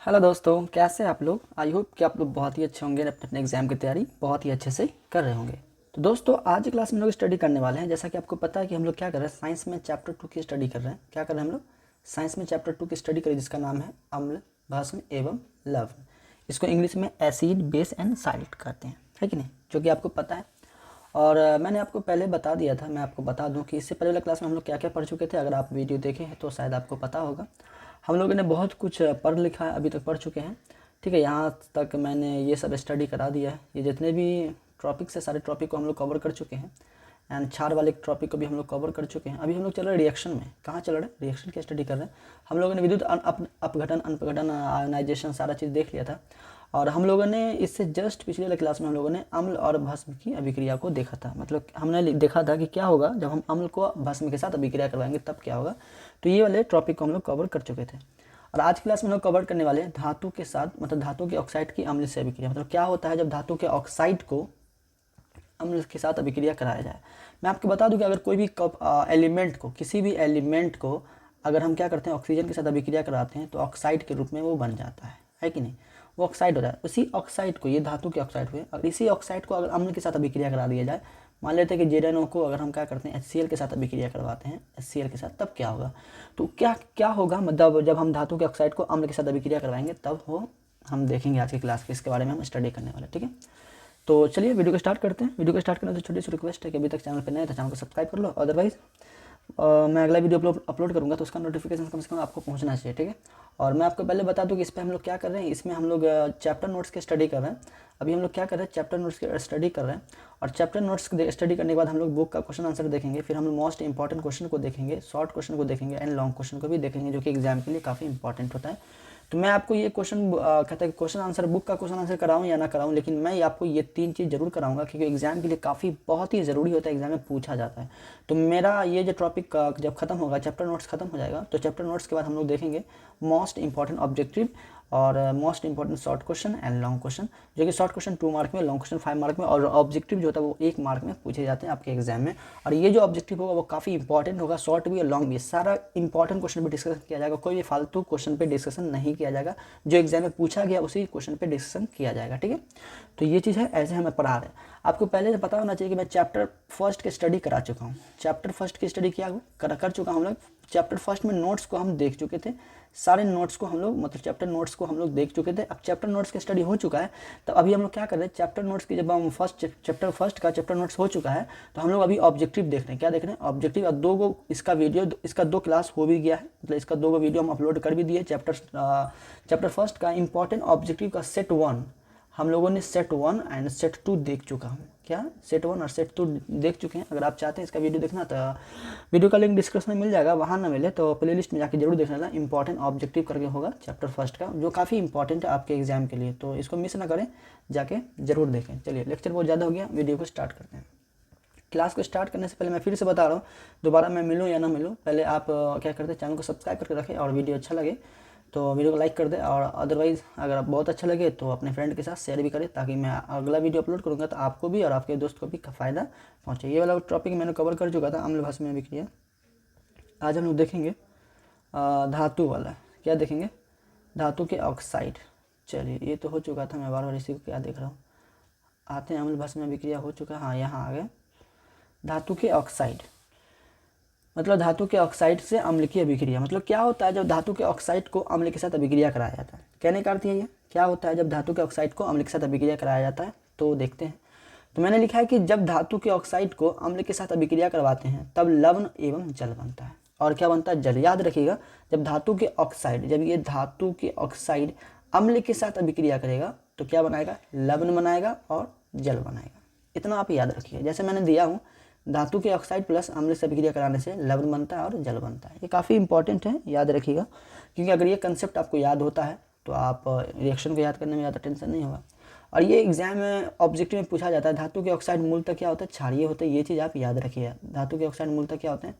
Hello दोस्तों, कैसे हैं आप लोग। आई होप कि आप लोग बहुत ही अच्छे होंगे, अपने अपने एग्जाम की तैयारी बहुत ही अच्छे से कर रहे होंगे। तो दोस्तों, आज की क्लास में हम लोग स्टडी करने वाले हैं। जैसा कि आपको पता है कि हम लोग क्या कर रहे हैं, साइंस में चैप्टर 2 की स्टडी कर रहे हैं। क्या कर रहे हैं हम लोग, साइंस में चैप्टर 2 की स्टडी करें, जिसका नाम है अम्ल, भस्म एवं लवण। इसको इंग्लिश में एसिड, बेस एंड साल्ट कहते हैं, है कि नहीं, जो कि आपको पता है। और मैंने आपको पहले बता दिया था, मैं आपको बता दूं कि इससे पहले वाला क्लास में हम लोग क्या क्या पढ़ चुके थे। अगर आप वीडियो देखे हैं तो शायद आपको पता होगा। हम लोगों ने बहुत कुछ पढ़ लिखा है, अभी तक पढ़ चुके हैं। ठीक है, यहाँ तक मैंने ये सब स्टडी करा दिया है। ये जितने भी टॉपिक्स है, सारे टॉपिक को हम लोग कवर कर चुके हैं। एंड क्षार वाले टॉपिक को भी हम लोग कवर कर चुके हैं। अभी हम लोग चल रहे हैं रिएक्शन में। कहाँ चल रहे हैं, रिएक्शन की स्टडी कर रहे हैं। हम लोगों ने विद्युत अपघटन, अपघटन, आयनाइजेशन सारा चीज़ देख लिया था। और हम लोगों ने इससे जस्ट पिछले वाले क्लास में हम लोगों ने अम्ल और भस्म की अभिक्रिया को देखा था। मतलब हमने देखा था कि क्या होगा जब हम अम्ल को भस्म के साथ अभिक्रिया करवाएंगे, तब क्या होगा। तो ये वाले टॉपिक को हम लोग कवर कर चुके थे। और आज क्लास में हम लोग कवर करने वाले हैं धातु के साथ, मतलब धातु के ऑक्साइड की अम्ल से अभिक्रिया। मतलब क्या होता है जब धातु के ऑक्साइड को अम्ल के साथ अभिक्रिया कराया जाए। मैं आपको बता दूं कि अगर कोई भी एलिमेंट को, किसी भी एलिमेंट को अगर हम क्या करते हैं, ऑक्सीजन के साथ अभिक्रिया कराते हैं, तो ऑक्साइड के रूप में वो बन जाता है कि नहीं। वो ऑक्साइड हो जाए। उसी ऑक्साइड को, ये धातु के ऑक्साइड हुए, और इसी ऑक्साइड को अगर अम्ल के साथ अभिक्रिया करा दिया जाए, मान लेते हैं कि ZnO को अगर हम क्या करते हैं HCl के साथ अभिक्रिया करवाते हैं, HCl के साथ, तब क्या होगा। तो क्या क्या होगा, मतलब जब हम धातु के ऑक्साइड को अम्ल के साथ अभिक्रिया करवाएंगे तब हो, हम देखेंगे आज की क्लास के, इसके बारे में हम स्टडी करने वाले। ठीक है, तो चलिए वीडियो को स्टार्ट करते हैं। वीडियो को स्टार्ट करने से छोटी सी रिक्वेस्ट है कि अभी तक चैनल पर नए हैं तो चैनल को सब्सक्राइब कर लो। अदरवाइज मैं अगला वीडियो अपलोड करूँगा तो उसका नोटिफिकेशन कम से कम आपको पहुँचना चाहिए। ठीक है, और मैं आपको पहले बता दूं कि इस पर हम लोग क्या कर रहे हैं। इसमें हम लोग चैप्टर नोट्स की स्टडी कर रहे हैं। अभी हम लोग क्या कर रहे हैं, चैप्टर नोट्स की स्टडी कर रहे हैं। और चैप्टर नोट्स स्टडी करने के बाद हम लोग बुक का क्वेश्चन आंसर देखेंगे। फिर हम लोग मोस्ट इंपॉर्टेंट क्वेश्चन को देखेंगे, शॉर्ट क्वेश्चन को देखेंगे, एंड लॉन्ग क्वेश्चन को भी देखेंगे, जो कि एग्जाम के लिए काफ़ी इंपॉर्टेंट होता है। तो मैं आपको ये क्वेश्चन कहते हैं क्वेश्चन आंसर, बुक का क्वेश्चन आंसर कराऊं या ना कराऊं, लेकिन मैं आपको ये 3 चीज़ जरूर कराऊंगा, क्योंकि एग्जाम के लिए काफ़ी बहुत ही ज़रूरी होता है, एग्जाम में पूछा जाता है। तो मेरा ये जो टॉपिक जब खत्म होगा, चैप्टर नोट्स खत्म हो जाएगा, तो चैप्टर नोट्स के बाद हम लोग देखेंगे मोस्ट इंपॉर्टेंट ऑब्जेक्टिव और most important short question and long question, जो कि शॉर्ट क्वेश्चन 2 मार्क में, लॉन्ग क्वेश्चन 5 मार्क में, और ऑब्जेक्टिव जो होता है वो 1 मार्क में पूछे जाते हैं आपके एग्जाम में। और ये जो ऑब्जेक्टिव होगा वो काफ़ी इंपॉर्टेंट होगा, शॉर्ट भी और लॉन्ग भी, सारा इंपॉर्टेंट क्वेश्चन पर डिस्कशन किया जाएगा। कोई भी फालतू क्वेश्चन पर डिस्कशन नहीं किया जाएगा, जो एग्जाम में पूछा गया उसी क्वेश्चन पर डिस्कशन किया जाएगा। ठीक है, तो ये चीज़ है, ऐसे हमें पढ़ा रहे हैं। आपको पहले से पता होना चाहिए कि मैं चैप्टर फर्स्ट की स्टडी करा चुका हूँ। चैप्टर फर्स्ट की स्टडी किया कर चुका हूँ हम लोग। चैप्टर फर्स्ट में नोट्स को हम देख चुके थे, सारे नोट्स को हम लोग, मतलब चैप्टर नोट्स को हम लोग देख चुके थे। अब चैप्टर नोट्स की स्टडी हो चुका है, तो अभी हम लोग क्या कर रहे हैं, चैप्टर नोट्स की, जब हम चैप्टर फर्स्ट का चैप्टर नोट्स हो चुका है, तो हम लोग अभी ऑब्जेक्टिव देख रहे हैं। क्या देख रहे हैं, ऑब्जेक्टिव। और 2 गो इसका वीडियो, इसका 2 क्लास हो भी गया है, मतलब इसका 2 गो वीडियो हम अपलोड कर भी दिए। चैप्टर फर्स्ट का इंपॉर्टेंट ऑब्जेक्टिव का सेट 1 हम लोगों ने सेट 1 एंड सेट 2 देख चुका हूँ। क्या, सेट 1 और सेट 2 देख चुके हैं। अगर आप चाहते हैं इसका वीडियो देखना तो वीडियो का लिंक डिस्क्रिप्शन में मिल जाएगा, वहाँ ना मिले तो प्लेलिस्ट में जाके जरूर देख लेना। इंपॉर्टेंट ऑब्जेक्टिव करके होगा चैप्टर फर्स्ट का, जो काफ़ी इंपॉर्टेंट है आपके एग्जाम के लिए, तो इसको मिस ना करें, जाके जरूर देखें। चलिए, लेक्चर बहुत ज़्यादा हो गया, वीडियो को स्टार्ट करते हैं। क्लास को स्टार्ट करने से पहले मैं फिर से बता रहा हूँ, दोबारा मैं मिलूँ या ना मिलूँ, पहले आप क्या करते हैं, चैनल को सब्सक्राइब करके रखें, और वीडियो अच्छा लगे तो वीडियो को लाइक कर दे, और अदरवाइज़ अगर आप बहुत अच्छा लगे तो अपने फ्रेंड के साथ शेयर भी करें, ताकि मैं अगला वीडियो अपलोड करूँगा तो आपको भी और आपके दोस्त को भी फ़ायदा पहुँचे। ये वाला टॉपिक मैंने कवर कर चुका था, अम्ल भस्म अभिक्रिया। आज हम लोग देखेंगे धातु वाला। क्या देखेंगे, धातु के ऑक्साइड। चलिए, ये तो हो चुका था, मैं बार बार इसी को क्या देख रहा हूँ। आते हैं, अम्ल भस्म अभिक्रिया हो चुका है, हाँ यहाँ आ गए। धातु के ऑक्साइड, मतलब धातु के ऑक्साइड से अम्ल की अभिक्रिया। मतलब क्या होता है जब धातु के ऑक्साइड को अम्ल के साथ अभिक्रिया कराया जाता है। कहने का अर्थ ये, क्या होता है जब धातु के ऑक्साइड को अम्ल के साथ अभिक्रिया कराया जाता है, तो देखते हैं। तो मैंने लिखा है कि जब धातु के ऑक्साइड को अम्ल के साथ अभिक्रिया करवाते हैं तब लवण एवं जल बनता है। और क्या बनता है, जल। याद रखिएगा, जब धातु के ऑक्साइड, जब ये धातु के ऑक्साइड अम्ल के साथ अभिक्रिया करेगा तो क्या बनाएगा, लवण बनाएगा और जल बनाएगा। इतना आप याद रखिए। जैसे मैंने दिया हूँ, धातु के ऑक्साइड प्लस अम्ल से अभिक्रिया कराने से लवण बनता है और जल बनता है। ये काफ़ी इंपॉर्टेंट है, याद रखिएगा, क्योंकि अगर ये कंसेप्ट आपको याद होता है तो आप रिएक्शन को याद करने में ज़्यादा टेंशन नहीं होगा। और ये एग्जाम में ऑब्जेक्टिव में पूछा जाता है, धातु के ऑक्साइड मूलतः क्या होता है, क्षारीय होते हैं। ये चीज़ आप याद रखिए, धातु के ऑक्साइड मूलतः क्या होते हैं,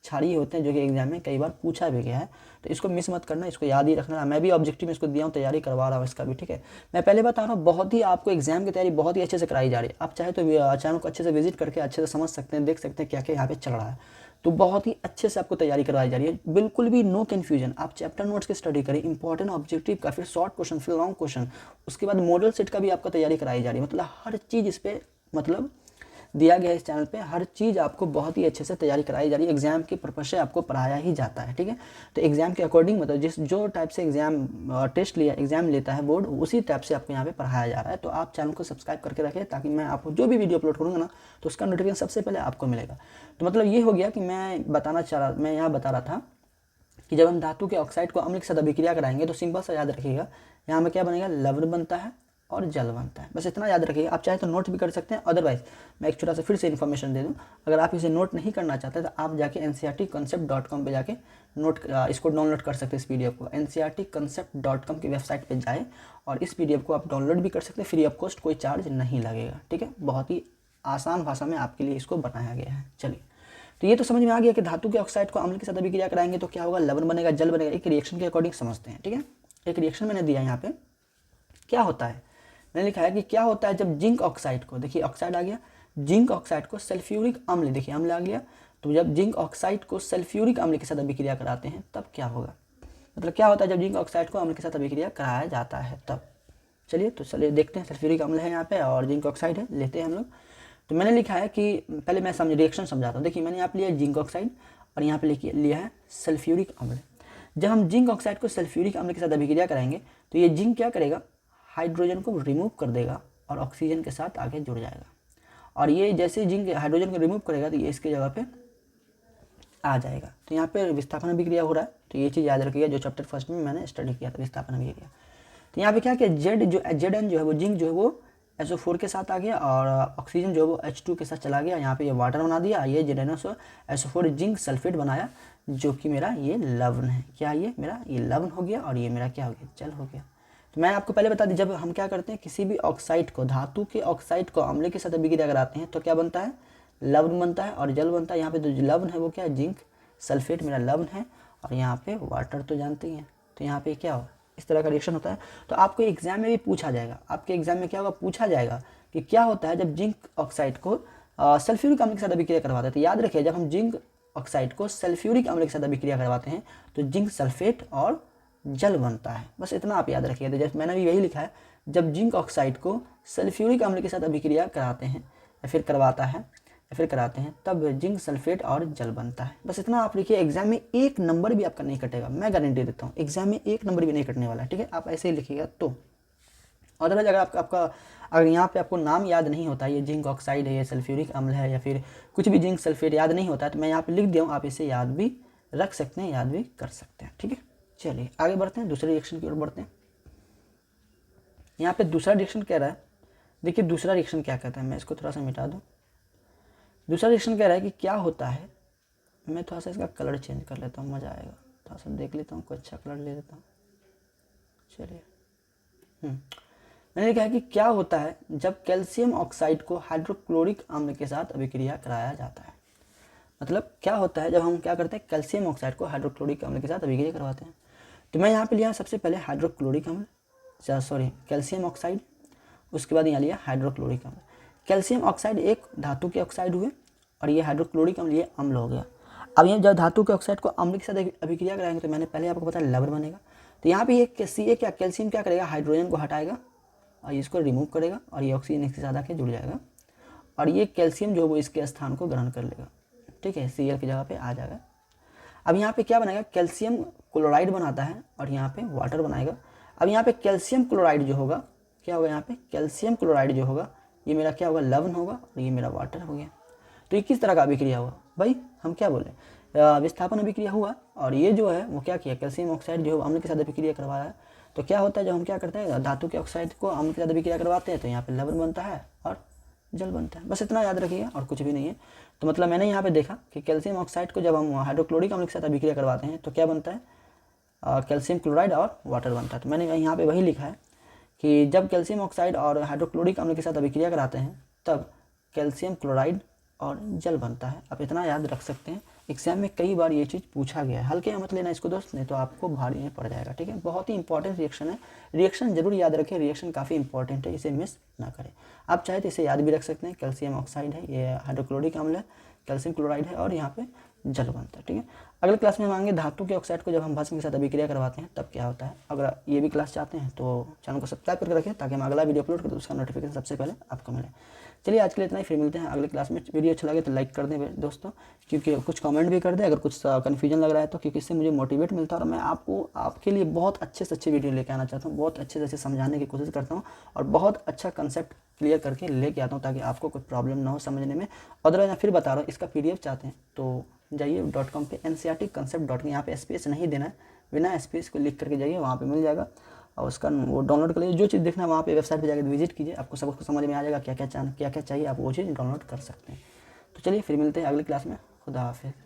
क्षारीय होते हैं, जो कि एग्जाम में कई बार पूछा भी गया है। तो इसको मिस मत करना, इसको याद ही रखना। मैं भी ऑब्जेक्टिव में इसको दिया हूँ, तैयारी करवा रहा हूँ इसका भी। ठीक है, मैं पहले बता रहा हूँ, बहुत ही आपको एग्जाम की तैयारी बहुत ही अच्छे से कराई जा रही है। आप चाहे तो चैनल को अच्छे से विजिट करके अच्छे से समझ सकते हैं, देख सकते हैं क्या क्या यहाँ पे चल रहा है। तो बहुत ही अच्छे से आपको तैयारी करवाई जा रही है, बिल्कुल भी नो कन्फ्यूजन। आप चैप्टर नोट्स की स्टडी करें, इंपॉर्टेंट ऑब्जेक्टिव का, फिर शॉर्ट क्वेश्चन, फिर लॉन्ग क्वेश्चन, उसके बाद मॉडल सेट का भी आपको तैयारी कराई जा रही है। मतलब हर चीज़ इस पर मतलब दिया गया है इस चैनल पे, हर चीज़ आपको बहुत ही अच्छे से तैयारी कराई जा रही है। एग्जाम के पर्पज से आपको पढ़ाया ही जाता है, ठीक है। तो एग्जाम के अकॉर्डिंग मतलब जिस जो टाइप से एग्जाम लेता है बोर्ड, उसी टाइप से आपको यहाँ पे पढ़ाया जा रहा है। तो आप चैनल को सब्सक्राइब करके रखें ताकि मैं आपको जो भी वीडियो अपलोड करूँगा ना, तो उसका नोटिफिकेशन सबसे पहले आपको मिलेगा। तो मतलब ये हो गया कि मैं यहाँ बता रहा था कि जब हम धातु के ऑक्साइड को अम्ल के साथ अभिक्रिया कराएंगे तो सिंपल सा याद रखिएगा, यहाँ में क्या बनेगा, लवण बनता है और जल बनता है। बस इतना याद रखिएगा। आप चाहे तो नोट भी कर सकते हैं, अदरवाइज मैं एक छोटा सा फिर से इन्फॉर्मेशन दे दूं, अगर आप इसे नोट नहीं करना चाहते तो आप जाके ncrtconcept.com पे जाके इसको डाउनलोड कर सकते हैं। इस पीडीएफ को ncrtconcept.com की वेबसाइट पे जाए और इस पीडीएफ को आप डाउनलोड भी कर सकते हैं, फ्री ऑफ कॉस्ट, कोई चार्ज नहीं लगेगा, ठीक है। बहुत ही आसान भाषा में आपके लिए इसको बनाया गया है। चलिए, तो ये तो समझ में आ गया कि धातु के ऑक्साइड को अम्ल के साथ अभिक्रिया कराएंगे तो क्या होगा, लवण बनेगा, जल बनेगा। एक रिएक्शन के अकॉर्डिंग समझते हैं, ठीक है। एक रिएक्शन मैंने दिया यहाँ पे, क्या होता है, मैंने लिखा है कि क्या होता है जब जिंक ऑक्साइड को, देखिए ऑक्साइड आ गया, जिंक ऑक्साइड को सल्फ्यूरिक अम्ल, देखिए अम्ल आ गया, तो जब जिंक ऑक्साइड को सल्फ्यूरिक अम्ल के साथ अभिक्रिया कराते हैं तब क्या होगा, मतलब क्या होता है जब जिंक ऑक्साइड को अम्ल के साथ अभिक्रिया कराया जाता है तब। चलिए देखते हैं। सल्फ्यूरिक अम्ल है यहाँ पे और जिंक ऑक्साइड है, लेते हैं हम लोग। तो मैंने लिखा है कि पहले मैं रिएक्शन समझाता हूँ। देखिए मैंने यहाँ पे लिया जिंक ऑक्साइड और यहाँ पे लिया है सल्फ्यूरिक अम्ल। जब हम जिंक ऑक्साइड को सल्फ्यूरिक अम्ल के साथ अभिक्रिया कराएंगे तो ये जिंक क्या करेगा, हाइड्रोजन को रिमूव कर देगा और ऑक्सीजन के साथ आगे जुड़ जाएगा। और ये जैसे जिंक हाइड्रोजन को रिमूव करेगा तो ये इसके जगह पे आ जाएगा। तो यहाँ पे विस्थापन अभिक्रिया हो रहा है, तो ये चीज़ याद रखिएगा जो चैप्टर फर्स्ट में मैंने स्टडी किया था, विस्थापन अभिक्रिया। तो यहाँ पे क्या किया, Zn जो है वो जिंक जो है वो SO4 के साथ आ गया और ऑक्सीजन जो है वो H2 के साथ चला गया। यहाँ पे ये वाटर बना दिया, ये ZnSO4 जिंक सल्फेट बनाया जो कि मेरा ये लवण है। क्या ये मेरा ये लवण हो गया और ये मेरा क्या हो गया, जल हो गया। तो मैं आपको पहले बता दी, जब हम क्या करते हैं किसी भी ऑक्साइड को, धातु के ऑक्साइड को अम्ल के साथ अभिक्रिया कराते हैं तो क्या बनता है, लवण बनता है और जल बनता है। यहाँ पे जो लवण है वो क्या है, जिंक सल्फेट मेरा लवण है और यहाँ पे वाटर तो जानते ही हैं। तो यहाँ पे क्या हो, इस तरह का रिएक्शन होता है। तो आपको एग्जाम में भी पूछा जाएगा, आपके एग्जाम में क्या होगा, पूछा जाएगा कि क्या होता है जब जिंक ऑक्साइड को सल्फ्यूरिक अम्ल के साथ अभिक्रिया करवाते हैं। तो याद रखिए, जब हम जिंक ऑक्साइड को सल्फ्यूरिक अम्ल के साथ अभिक्रिया करवाते हैं तो जिंक सल्फेट और जल बनता है। बस इतना आप याद रखिए। तो जैसे मैंने भी यही लिखा है, जब जिंक ऑक्साइड को सल्फ्यूरिक अम्ल के साथ अभिक्रिया कराते हैं या फिर कराते हैं तब जिंक सल्फेट और जल बनता है। बस इतना आप लिखिए। एग्जाम में एक नंबर भी आपका नहीं कटेगा, मैं गारंटी देता हूँ, एग्जाम में एक नंबर भी नहीं कटने वाला है, ठीक है। आप ऐसे ही लिखिएगा। तो अदरवाइज अगर यहाँ पे आपको नाम याद नहीं होता, ये जिंक ऑक्साइड है, ये सल्फ्यूरिक अम्ल है या फिर कुछ भी जिंक सल्फेट याद नहीं होता है, तो मैं यहाँ पे लिख दिया हूँ, आप इसे याद भी रख सकते हैं, याद भी कर सकते हैं, ठीक है। चलिए आगे बढ़ते हैं, दूसरे रिएक्शन की ओर बढ़ते हैं। यहाँ पे दूसरा रिएक्शन कह रहा है, देखिए दूसरा रिएक्शन क्या कहता है, मैं इसको थोड़ा सा मिटा दूँ। दूसरा रिएक्शन कह रहा है कि क्या होता है, मैं थोड़ा सा इसका कलर चेंज कर लेता हूँ, मज़ा आएगा। थोड़ा सा देख लेता हूँ, कोई अच्छा कलर ले लेता हूँ। चलिए मैंने लिखा है कि क्या होता है जब कैल्शियम ऑक्साइड को हाइड्रोक्लोरिक अम्ल के साथ अभिक्रिया कराया जाता है। मतलब क्या होता है जब हम क्या करते हैं, कैल्शियम ऑक्साइड को हाइड्रोक्लोरिक अम्ल के साथ अभिक्रिया करवाते हैं। तो मैं यहाँ पे लिया सबसे पहले हाइड्रोक्लोरिक अम्ल, कैल्शियम ऑक्साइड, उसके बाद यहाँ लिया हाइड्रोक्लोरिक अम्ल। कैल्शियम ऑक्साइड एक धातु के ऑक्साइड हुए और ये हाइड्रोक्लोरिक अम्ल ये अम्ल हो गया। अब ये जब धातु के ऑक्साइड को अम्ल के साथ अभिक्रिया कराएंगे तो मैंने पहले आपको बताया लवण बनेगा। तो यहाँ पे ये क्या कैल्शियम क्या करेगा, हाइड्रोजन को हटाएगा और इसको रिमूव करेगा और ये ऑक्सीजन इसके साथ आके जुड़ जाएगा और ये कैल्शियम जो है वो इसके स्थान को ग्रहण कर लेगा, ठीक है, Cl की जगह पे आ जाएगा। अब यहाँ पे क्या बनाएगा, कैल्शियम क्लोराइड बनाता है और यहाँ पे वाटर बनाएगा। अब यहाँ पे कैल्शियम क्लोराइड जो होगा क्या होगा, यहाँ पे कैल्शियम क्लोराइड जो होगा ये मेरा क्या होगा, लवण होगा और ये मेरा वाटर हो गया। तो ये किस तरह का अभिक्रिया हुआ भाई, हम क्या बोले, विस्थापन अभिक्रिया हुआ। और ये जो है वो क्या किया, कैल्शियम ऑक्साइड जो है अम्ल के साथ अभिक्रिया करवा रहा है। तो क्या होता है जब हम क्या करते हैं, धातु के ऑक्साइड को अम्ल के साथ अभिक्रिया करवाते हैं तो यहाँ पे लवण बनता है और जल बनता है। बस इतना याद रखिए और कुछ भी नहीं है। तो मतलब मैंने यहाँ पे देखा कि कैल्शियम ऑक्साइड को जब हम हाइड्रोक्लोरिक अम्ल के साथ अभिक्रिया करवाते हैं तो क्या बनता है, कैल्शियम क्लोराइड और वाटर बनता है। तो मैंने यहाँ पे वही लिखा है कि जब कैल्शियम ऑक्साइड और हाइड्रोक्लोरिक अम्ल के साथ अभिक्रिया कराते हैं तब कैल्शियम क्लोराइड और जल बनता है। आप इतना याद रख सकते हैं, एग्जाम में कई बार ये चीज़ पूछा गया है। हल्के में मत लेना इसको दोस्त, नहीं तो आपको भारी में पड़ जाएगा, ठीक है। बहुत ही इंपॉर्टेंट रिएक्शन है, रिएक्शन जरूर याद रखें, रिएक्शन काफ़ी इंपॉर्टेंट है, इसे मिस ना करें। आप चाहे तो इसे याद भी रख सकते हैं, कैल्शियम ऑक्साइड है, ये हाइड्रोक्लोरिक अम्ल है, कैल्शियम क्लोराइड है और यहाँ पे जल बनता है। ठीक है, अगले क्लास में हम आएंगे धातु के ऑक्साइड को जब हम भस्म के साथ अभिक्रिया करवाते हैं तब क्या होता है। अगर ये भी क्लास चाहते हैं तो चैनल को सब्सक्राइब करके रखें ताकि हम अगला वीडियो अपलोड करें तो उसका नोटिफिकेशन सबसे पहले आपको मिले। चलिए आज के लिए इतना ही, फिर मिलते हैं अगले क्लास में। वीडियो अच्छा लगे तो लाइक कर दें दोस्तों, क्योंकि कुछ कमेंट भी कर दें अगर कुछ कन्फ्यूजन लग रहा है तो, क्योंकि इससे मुझे मोटिवेट मिलता है और मैं आपके लिए बहुत अच्छे से अच्छे वीडियो लेके आना चाहता हूँ, बहुत अच्छे से समझाने की कोशिश करता हूँ और बहुत अच्छा कंसेप्ट क्लियर करके लेके आता हूँ ताकि आपको कोई प्रॉब्लम ना हो समझने में। अदरवाइज मैं फिर बता रहा हूँ, इसका PDF चाहते हैं तो जाइए .com पे ncrtconcept.com, यहाँ पे स्पेस नहीं देना है, बिना स्पेस को लिख करके जाइए, वहाँ पे मिल जाएगा और उसका वो डाउनलोड कर लीजिए। जो चीज़ देखना है वहाँ पे वेबसाइट पे जाकर विजिट कीजिए, आपको सब कुछ समझ में आ जाएगा क्या क्या चाहिए, आप वो चीज़ डाउनलोड कर सकते हैं। तो चलिए फिर मिलते हैं अगली क्लास में। खुदा हाफिज़।